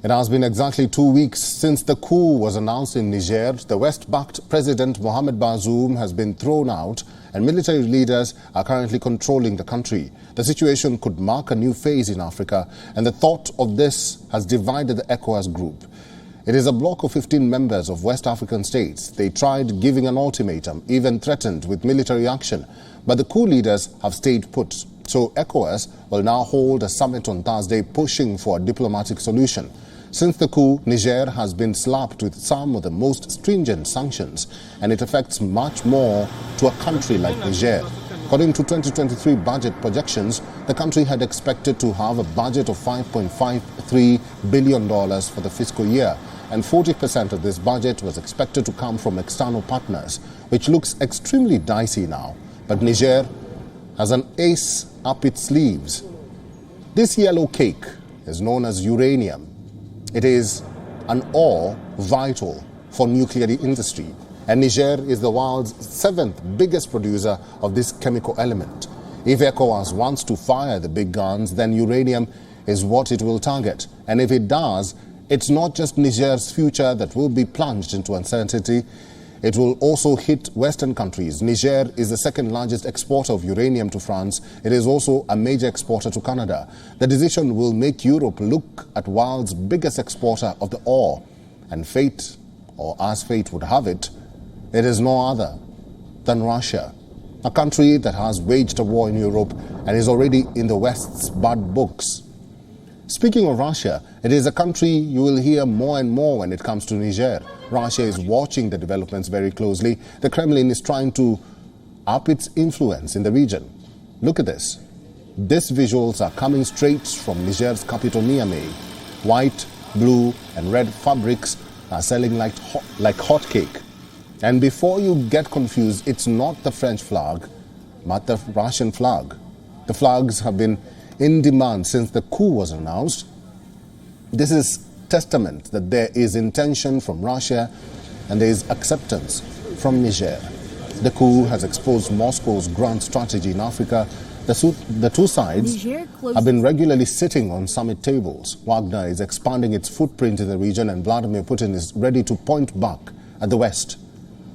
It has been exactly 2 weeks since the coup was announced in Niger. The West-backed President Muhammad Bazoum has been thrown out and military leaders are currently controlling the country. The situation could mark a new phase in Africa, and the thought of this has divided the ECOWAS group. It is a bloc of 15 members of West African states. They tried giving an ultimatum, even threatened with military action, but the coup leaders have stayed put. So ECOWAS will now hold a summit on Thursday pushing for a diplomatic solution. Since the coup, Niger has been slapped with some of the most stringent sanctions, and it affects much more to a country like Niger. According to 2023 budget projections, the country had expected to have a budget of $5.53 billion for the fiscal year, and 40% of this budget was expected to come from external partners, which looks extremely dicey now. But Niger has an ace up its sleeves. This yellow cake is known as uranium. It is an ore vital for nuclear industry, and Niger is the world's 7th biggest producer of this chemical element. If ECOWAS wants to fire the big guns, then uranium is what it will target. And if it does, it's not just Niger's future that will be plunged into uncertainty. It will also hit Western countries. Niger is the second largest exporter of uranium to France. It is also a major exporter to Canada. The decision will make Europe look at the world's biggest exporter of the ore. And fate, or as fate would have it, it is no other than Russia, a country that has waged a war in Europe and is already in the West's bad books. Speaking of Russia, it is a country you will hear more and more when it comes to Niger. Russia is watching the developments very closely. The Kremlin is trying to up its influence in the region. Look at this. These visuals are coming straight from Niger's capital Niamey. White, blue and red fabrics are selling like hotcake. And before you get confused, it's not the French flag, but the Russian flag. The flags have been in demand since the coup was announced. This is testament that there is intention from Russia and there is acceptance from Niger. The coup has exposed Moscow's grand strategy in Africa. The two sides have been regularly sitting on summit tables. Wagner is expanding its footprint in the region, and Vladimir Putin is ready to point back at the West.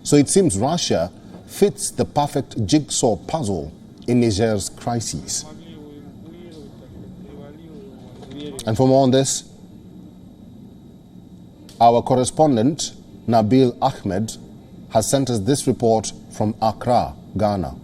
So it seems Russia fits the perfect jigsaw puzzle in Niger's crises. And for more on this, our correspondent, Nabil Ahmed, has sent us this report from Accra, Ghana.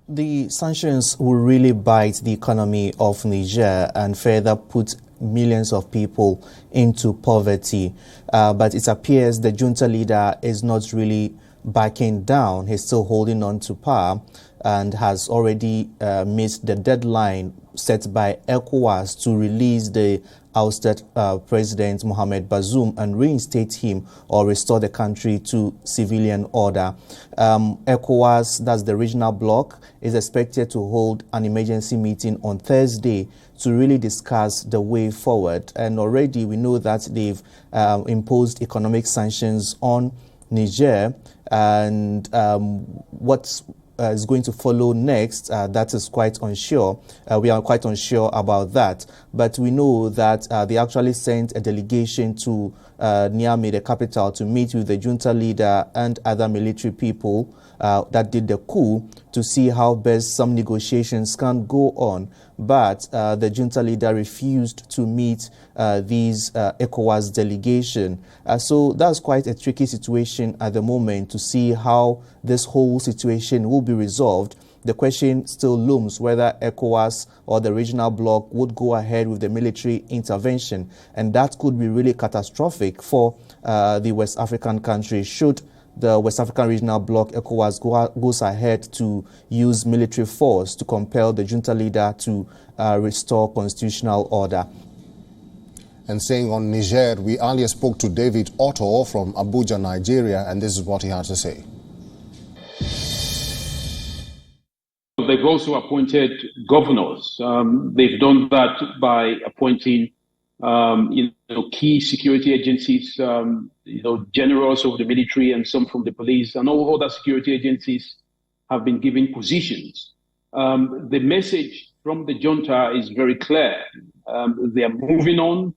The sanctions will really bite the economy of Niger and further put millions of people into poverty. But it appears the junta leader is not really backing down. He's still holding on to power and has already missed the deadline set by ECOWAS to release the ousted President Muhammad Bazoum and reinstate him or restore the country to civilian order. ECOWAS, that's the regional bloc, is expected to hold an emergency meeting on Thursday to really discuss the way forward. And already we know that they've imposed economic sanctions on Niger, and what's is going to follow next, that is quite unsure. We are quite unsure about that. But we know that they actually sent a delegation to Niamey, the capital, to meet with the junta leader and other military people that did the coup to see how best some negotiations can go on. But the junta leader refused to meet these ECOWAS delegation. So that's quite a tricky situation at the moment to see how this whole situation will be resolved. The question still looms whether ECOWAS or the regional bloc would go ahead with the military intervention. And that could be really catastrophic for the West African country should the West African Regional Bloc, ECOWAS, goes ahead to use military force to compel the junta leader to restore constitutional order. And saying on Niger, we earlier spoke to David Otto from Abuja, Nigeria, and this is what he had to say. They've also appointed governors. They've done that by appointing key security agencies, generals of the military and some from the police, and all other security agencies have been given positions. The message from the junta is very clear. They are moving on.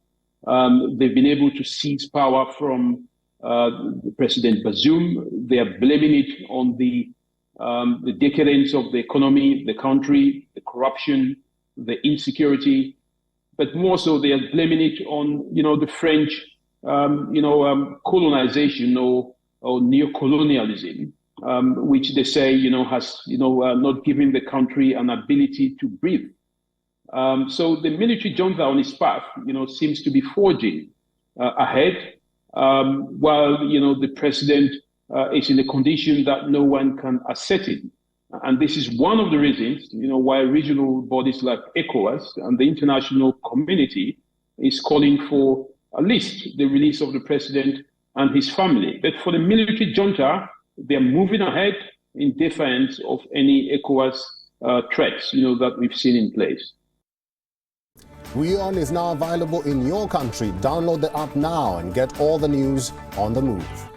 They've been able to seize power from President Bazoum. They are blaming it on the decadence of the economy, the country, the corruption, the insecurity, but more so they are blaming it on, the French, colonization or neocolonialism, which they say, has, not given the country an ability to breathe. So the military junta on its path, seems to be forging ahead, while, the president is in a condition that no one can ascertain. And this is one of the reasons, why regional bodies like ECOWAS and the international community is calling for at least the release of the president and his family. But for the military junta, they're moving ahead in defiance of any ECOWAS threats, that we've seen in place. WION is now available in your country. Download the app now and get all the news on the move.